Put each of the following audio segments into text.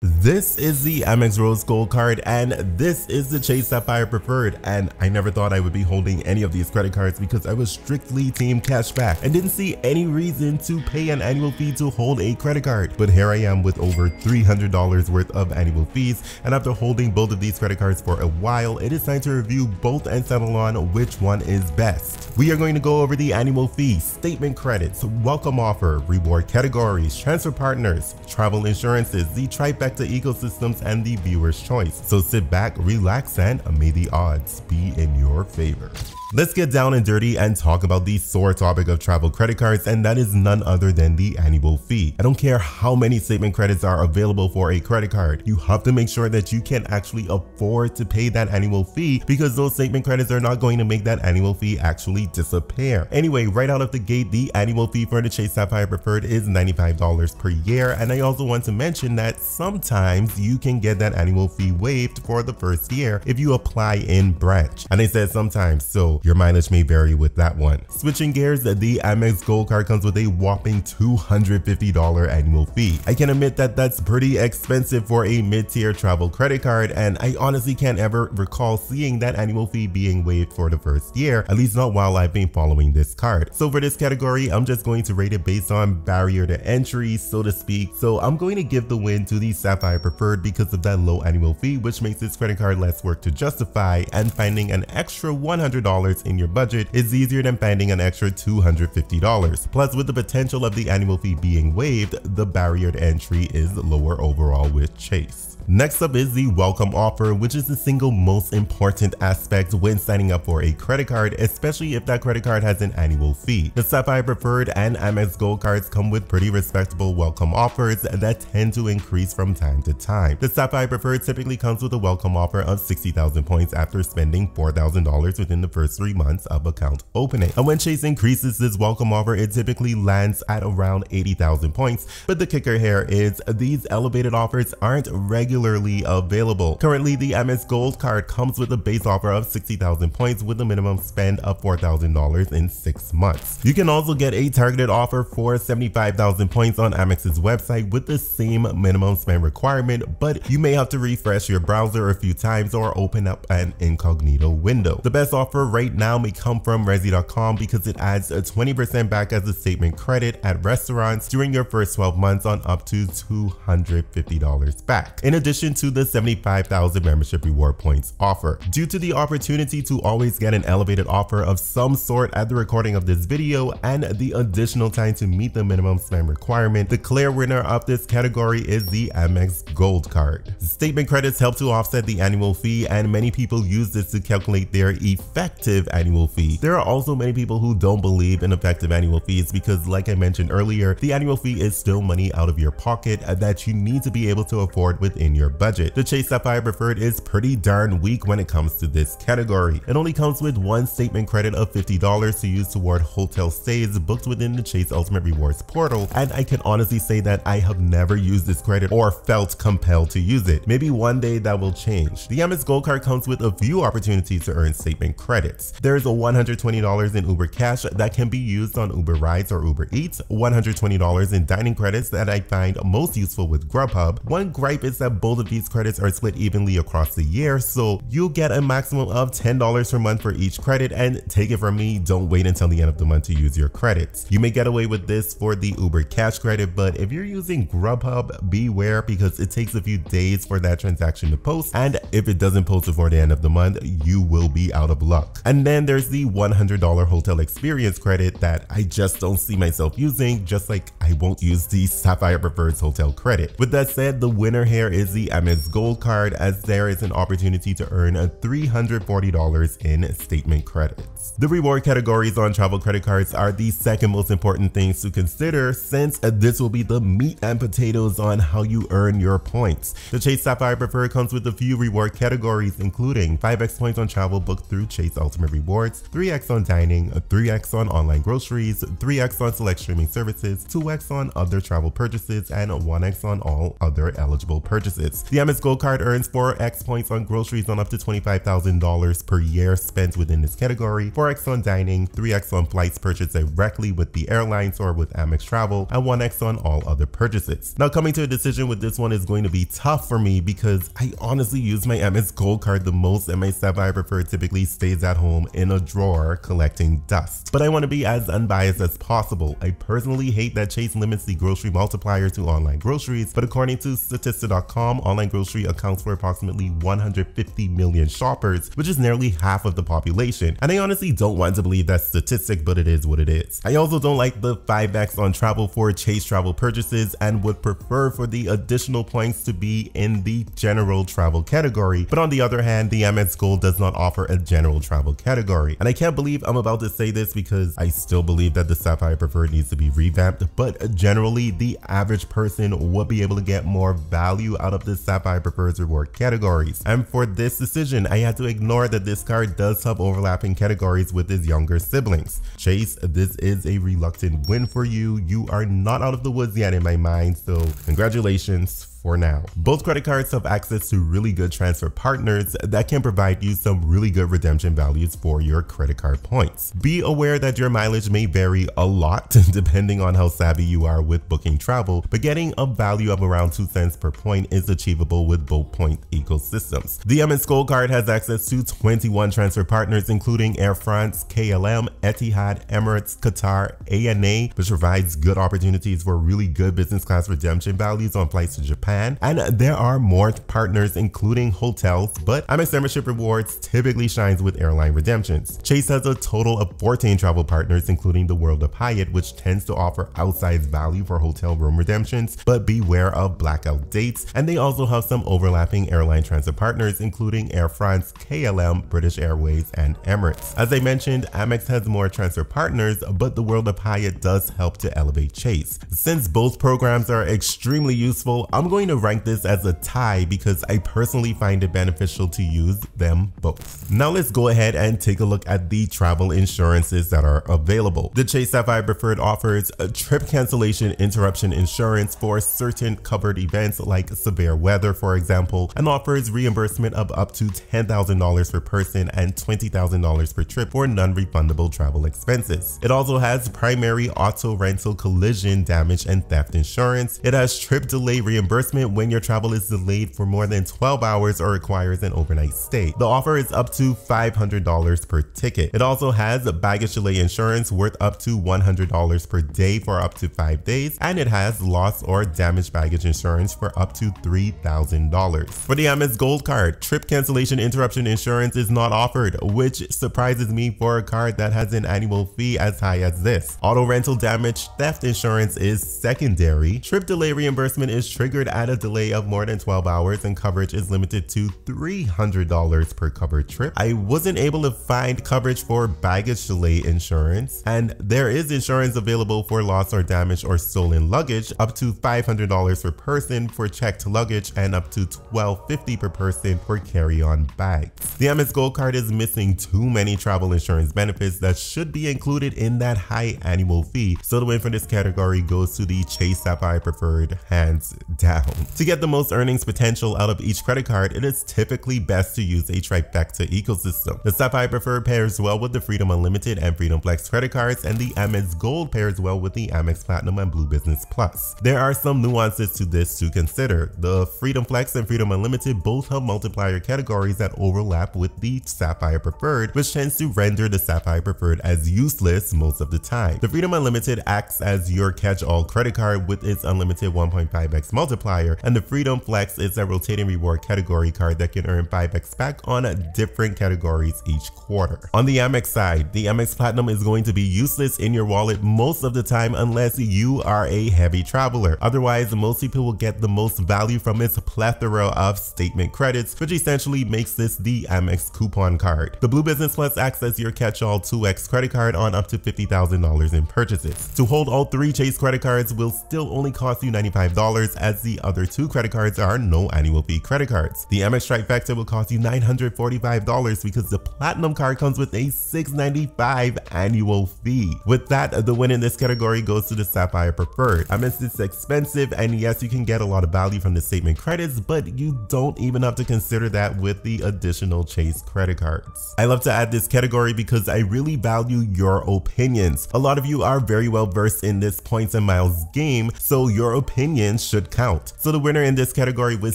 This is the Amex Rose Gold card and this is the Chase Sapphire Preferred, and I never thought I would be holding any of these credit cards because I was strictly team cashback and didn't see any reason to pay an annual fee to hold a credit card. But here I am with over $300 worth of annual fees, and after holding both of these credit cards for a while, it is time to review both and settle on which one is best. We are going to go over the annual fee, statement credits, welcome offer, reward categories, transfer partners, travel insurances, the trifecta ecosystems, and the viewer's choice. So sit back, relax, and may the odds be in your favor. Let's get down and dirty and talk about the sore topic of travel credit cards, and that is none other than the annual fee. I don't care how many statement credits are available for a credit card, you have to make sure that you can actually afford to pay that annual fee, because those statement credits are not going to make that annual fee actually disappear. Anyway, right out of the gate, the annual fee for the Chase Sapphire Preferred is $95 per year, and I also want to mention that sometimes you can get that annual fee waived for the first year if you apply in branch. And I said sometimes, so your mileage may vary with that one. Switching gears, the Amex Gold card comes with a whopping $250 annual fee. I can admit that that's pretty expensive for a mid-tier travel credit card, and I honestly can't ever recall seeing that annual fee being waived for the first year, at least not while I've been following this card. So for this category, I'm just going to rate it based on barrier to entry, so to speak. So I'm going to give the win to the Sapphire Preferred because of that low annual fee, which makes this credit card less work to justify, and finding an extra $100 in your budget is easier than finding an extra $250. Plus, with the potential of the annual fee being waived, the barrier to entry is lower overall with Chase. Next up is the welcome offer, which is the single most important aspect when signing up for a credit card, especially if that credit card has an annual fee. The Sapphire Preferred and Amex Gold cards come with pretty respectable welcome offers that tend to increase from time to time. The Sapphire Preferred typically comes with a welcome offer of 60,000 points after spending $4,000 within the first 3 months of account opening. And when Chase increases this welcome offer, it typically lands at around 80,000 points. But the kicker here is these elevated offers aren't regularly available. Currently, the Amex Gold card comes with a base offer of 60,000 points with a minimum spend of $4,000 in 6 months. You can also get a targeted offer for 75,000 points on Amex's website with the same minimum spend requirement, but you may have to refresh your browser a few times or open up an incognito window. The best offer right now may come from Resi.com because it adds a 20% back as a statement credit at restaurants during your first 12 months on up to $250 back, in addition to the 75,000 membership reward points offer. Due to the opportunity to always get an elevated offer of some sort at the recording of this video and the additional time to meet the minimum spend requirement, the clear winner of this category is the Amex Gold card. Statement credits help to offset the annual fee, and many people use this to calculate their effective annual fee. There are also many people who don't believe in effective annual fees because, like I mentioned earlier, the annual fee is still money out of your pocket that you need to be able to afford within your budget. The Chase Sapphire Preferred is pretty darn weak when it comes to this category. It only comes with one statement credit of $50 to use toward hotel stays booked within the Chase Ultimate Rewards portal, and I can honestly say that I have never used this credit or felt compelled to use it. Maybe one day that will change. The Amex Gold card comes with a few opportunities to earn statement credits. There is a $120 in Uber Cash that can be used on Uber Rides or Uber Eats, $120 in dining credits that I find most useful with Grubhub. One gripe is that both of these credits are split evenly across the year, so you'll get a maximum of $10 per month for each credit, and take it from me, don't wait until the end of the month to use your credits. You may get away with this for the Uber Cash credit, but if you're using Grubhub, beware because it takes a few days for that transaction to post, and if it doesn't post before the end of the month, you will be out of luck. And then there's the $100 hotel experience credit that I just don't see myself using, just like I won't use the Sapphire Preferred's hotel credit. With that said, the winner here is the Amex Gold card, as there is an opportunity to earn $340 in statement credits. The reward categories on travel credit cards are the second most important things to consider, since this will be the meat and potatoes on how you earn your points. The Chase Sapphire Preferred comes with a few reward categories, including 5x points on travel booked through Chase Ultimate Rewards, 3x on dining, 3x on online groceries, 3x on select streaming services, 2x 2x on other travel purchases, and 1x on all other eligible purchases. The Amex Gold card earns 4x points on groceries on up to $25,000 per year spent within this category, 4x on dining, 3x on flights purchased directly with the airlines or with Amex Travel, and 1x on all other purchases. Now, coming to a decision with this one is going to be tough for me because I honestly use my Amex Gold card the most, and my Sapphire Preferred typically stays at home in a drawer collecting dust. But I want to be as unbiased as possible. I personally hate that Chase limits the grocery multiplier to online groceries, but according to Statista.com, online grocery accounts for approximately 150 million shoppers, which is nearly half of the population. And I honestly don't want to believe that statistic, but it is what it is. I also don't like the 5x on travel for Chase travel purchases and would prefer for the additional points to be in the general travel category. But on the other hand, the Amex Gold does not offer a general travel category. And I can't believe I'm about to say this because I still believe that the Sapphire Preferred needs to be revamped, but generally the average person would be able to get more value out of the Sapphire Preferred's reward categories. And for this decision, I had to ignore that this card does have overlapping categories with his younger siblings. Chase, this is a reluctant win for you. You are not out of the woods yet in my mind, so congratulations for now. Both credit cards have access to really good transfer partners that can provide you some really good redemption values for your credit card points. Be aware that your mileage may vary a lot depending on how savvy you are with booking travel, but getting a value of around 2 cents per point is achievable with both point ecosystems. The Amex Gold card has access to 21 transfer partners including Air France, KLM, Etihad, Emirates, Qatar, ANA, which provides good opportunities for really good business class redemption values on flights to Japan. And there are more partners including hotels, but Amex membership rewards typically shines with airline redemptions. Chase has a total of 14 travel partners including the World of Hyatt, which tends to offer outsized value for hotel room redemptions, but beware of blackout dates. And they also have some overlapping airline transit partners including Air France, KLM, British Airways, and Emirates. As I mentioned, Amex has more transfer partners, but the World of Hyatt does help to elevate Chase. Since both programs are extremely useful, I'm going to rank this as a tie because I personally find it beneficial to use them both. Now let's go ahead and take a look at the travel insurances that are available. The Chase Sapphire Preferred offers a trip cancellation interruption insurance for certain covered events like severe weather, for example, and offers reimbursement of up to $10,000 per person and $20,000 per trip for non-refundable travel expenses. It also has primary auto rental collision damage and theft insurance. It has trip delay reimbursement when your travel is delayed for more than 12 hours or requires an overnight stay. The offer is up to $500 per ticket. It also has baggage delay insurance worth up to $100 per day for up to 5 days, and it has lost or damaged baggage insurance for up to $3,000. For the Amex Gold card, trip cancellation interruption insurance is not offered, which surprises me for a card that has an annual fee as high as this. Auto rental damage theft insurance is secondary. Trip delay reimbursement is triggered at a delay of more than 12 hours and coverage is limited to $300 per covered trip. I wasn't able to find coverage for baggage delay insurance, and there is insurance available for lost or damaged or stolen luggage up to $500 per person for checked luggage and up to $1,250 per person for carry-on bags. The Amex Gold card is missing too many travel insurance benefits that should be included in that high annual fee, so the win for this category goes to the Chase Sapphire Preferred hands down. To get the most earnings potential out of each credit card, it is typically best to use a trifecta ecosystem. The Sapphire Preferred pairs well with the Freedom Unlimited and Freedom Flex credit cards, and the Amex Gold pairs well with the Amex Platinum and Blue Business Plus. There are some nuances to this to consider. The Freedom Flex and Freedom Unlimited both have multiplier categories that overlap with the Sapphire Preferred, which tends to render the Sapphire Preferred as useless most of the time. The Freedom Unlimited acts as your catch-all credit card with its unlimited 1.5x multiplier, and the Freedom Flex is a rotating reward category card that can earn 5x back on different categories each quarter. On the Amex side, the Amex Platinum is going to be useless in your wallet most of the time unless you are a heavy traveler. Otherwise, most people will get the most value from its plethora of statement credits, which essentially makes this the Amex coupon card. The Blue Business Plus acts as your catch-all 2x credit card on up to $50,000 in purchases. To hold all three Chase credit cards will still only cost you $95, as the other two credit cards are no annual fee credit cards. The Amex trifecta will cost you $945 because the Platinum card comes with a $695 annual fee. With that, the win in this category goes to the Sapphire Preferred. Amex is expensive, and yes, you can get a lot of value from the statement credits, but you don't even have to consider that with the additional Chase credit cards. I love to add this category because I really value your opinions. A lot of you are very well versed in this points and miles game, so your opinion should count. So the winner in this category with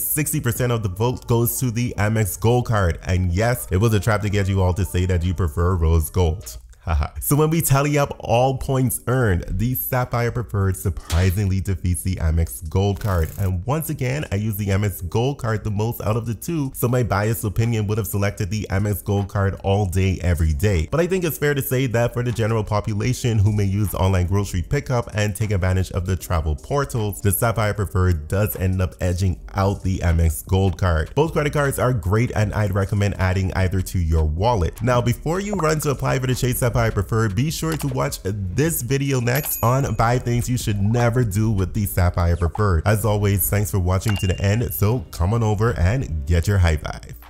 60% of the vote goes to the Amex Gold card, and yes, it was a trap to get you all to say that you prefer rose gold. So when we tally up all points earned, the Sapphire Preferred surprisingly defeats the Amex Gold card. And once again, I use the Amex Gold card the most out of the two, so my biased opinion would have selected the Amex Gold card all day, every day. But I think it's fair to say that for the general population who may use online grocery pickup and take advantage of the travel portals, the Sapphire Preferred does end up edging out the Amex Gold card. Both credit cards are great, and I'd recommend adding either to your wallet. Now, before you run to apply for the Chase Sapphire Preferred, be sure to watch this video next on 5 things you should never do with the Sapphire Preferred. As always, thanks for watching to the end, so come on over and get your high five.